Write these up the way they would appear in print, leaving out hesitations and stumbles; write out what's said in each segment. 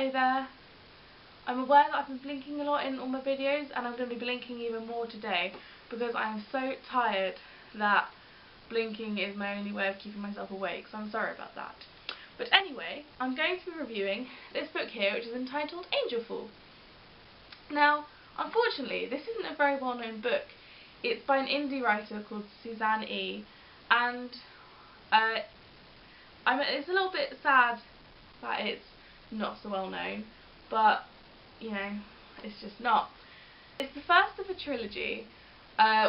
Hello there. I'm aware that I've been blinking a lot in all my videos, and I'm going to be blinking even more today because I am so tired that blinking is my only way of keeping myself awake, so I'm sorry about that. But anyway, I'm going to be reviewing this book here, which is entitled Angelfall. Now, unfortunately, this isn't a very well-known book. It's by an indie writer called Suzanne E, and it's a little bit sad that it's not so well known, but you know, it's just not. It's the first of a trilogy,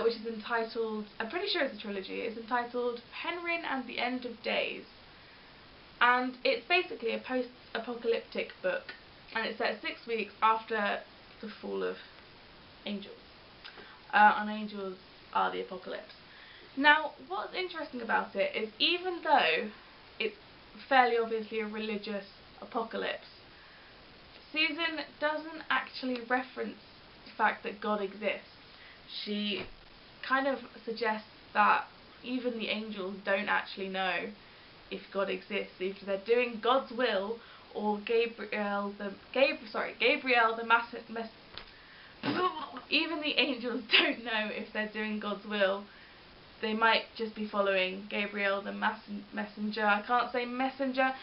which is entitled, I'm pretty sure it's a trilogy, it's entitled Penryn and the End of Days, and it's basically a post-apocalyptic book, and it's set 6 weeks after the fall of angels, and angels are the apocalypse. Now, what's interesting about it is, even though it's fairly obviously a religious apocalypse, Susan doesn't actually reference the fact that God exists. She kind of suggests that even the angels don't actually know if God exists, either they're doing God's will or Gabriel the even the angels don't know if they're doing God's will. They might just be following Gabriel the messenger, I can't say messenger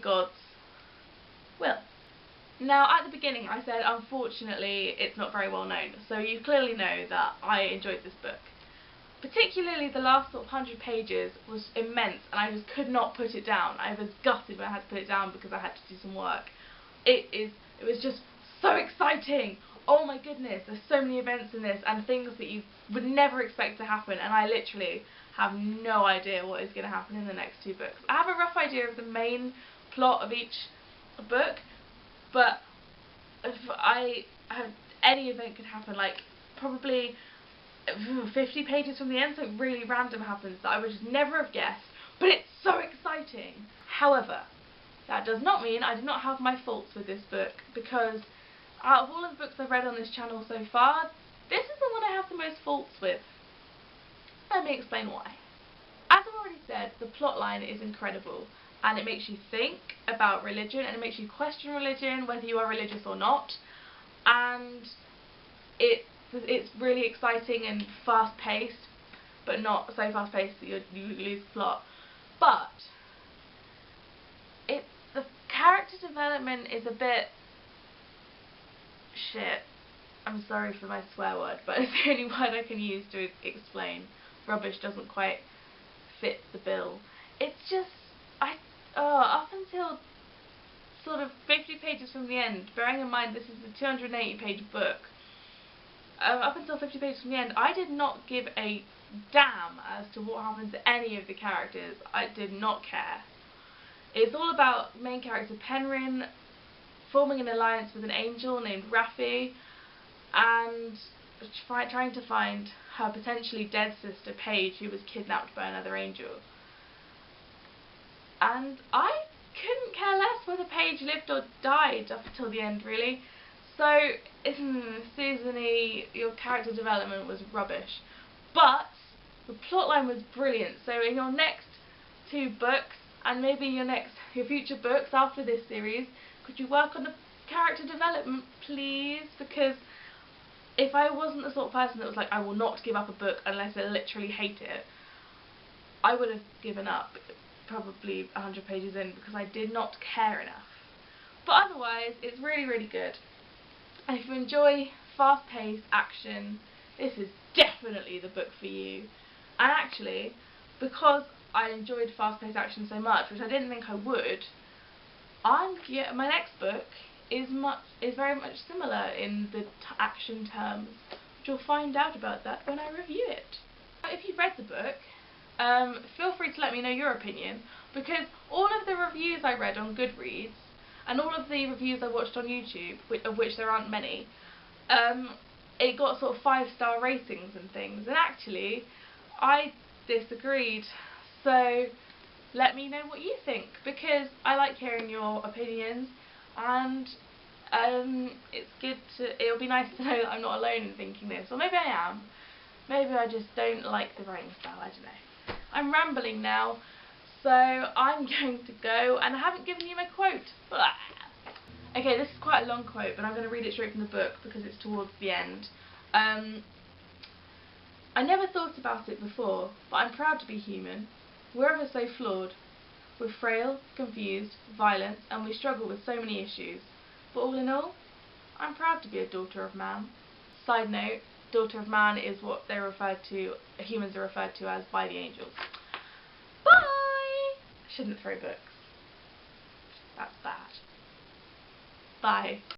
God's will. Now, at the beginning I said unfortunately it's not very well known, so you clearly know that I enjoyed this book. Particularly the last sort of 100 pages was immense, and I just could not put it down. I was gutted when I had to put it down because I had to do some work. It was just so exciting. Oh my goodness, there's so many events in this and things that you would never expect to happen, and I literally have no idea what is going to happen in the next 2 books. I have a rough idea of the main plot of each book, but if any event could happen, like probably 50 pages from the end, something really random happens that I would just never have guessed, but it's so exciting. However, that does not mean I do not have my faults with this book, because out of all of the books I've read on this channel so far, this is the one I have the most faults with. Let me explain why. As I've already said, the plotline is incredible, and it makes you think about religion, and it makes you question religion, whether you are religious or not, and it's really exciting and fast-paced, but not so fast-paced that you lose the plot. But the character development is a bit shit. I'm sorry for my swear word, but it's the only word I can use to explain. Rubbish doesn't quite fit the bill. It's just, up until sort of 50 pages from the end, bearing in mind this is a 280 page book, up until 50 pages from the end, I did not give a damn as to what happened to any of the characters. I did not care. It's all about main character Penryn forming an alliance with an angel named Raffi, and trying to find her potentially dead sister Paige, who was kidnapped by another angel. And I couldn't care less whether Paige lived or died up until the end, really. So, Susan E, your character development was rubbish. But the plotline was brilliant. So in your next 2 books, and maybe your future books after this series, could you work on the character development, please? Because if I wasn't the sort of person that was like, I will not give up a book unless I literally hate it, I would have given up probably 100 pages in, because I did not care enough. But otherwise, it's really, really good. And if you enjoy fast-paced action, this is definitely the book for you. And actually, because I enjoyed fast-paced action so much, which I didn't think I would, my next book is very much similar in the action terms, which you'll find out about that when I review it. If you've read the book, feel free to let me know your opinion, because all of the reviews I read on Goodreads and all of the reviews I watched on YouTube, of which there aren't many, it got sort of 5-star ratings and things, and actually I disagreed. So let me know what you think, because I like hearing your opinions, and it'll be nice to know that I'm not alone in thinking this, or maybe I am. Maybe I just don't like the writing style, I don't know. I'm rambling now, so I'm going to go, and I haven't given you my quote. Okay, this is quite a long quote, but I'm going to read it straight from the book because it's towards the end. I never thought about it before, but I'm proud to be human. We're ever so flawed. We're frail, confused, violent, and we struggle with so many issues. But all in all, I'm proud to be a daughter of man. Side note, daughter of man is what humans are referred to as by the angels. Bye! Shouldn't throw books. That's bad. Bye.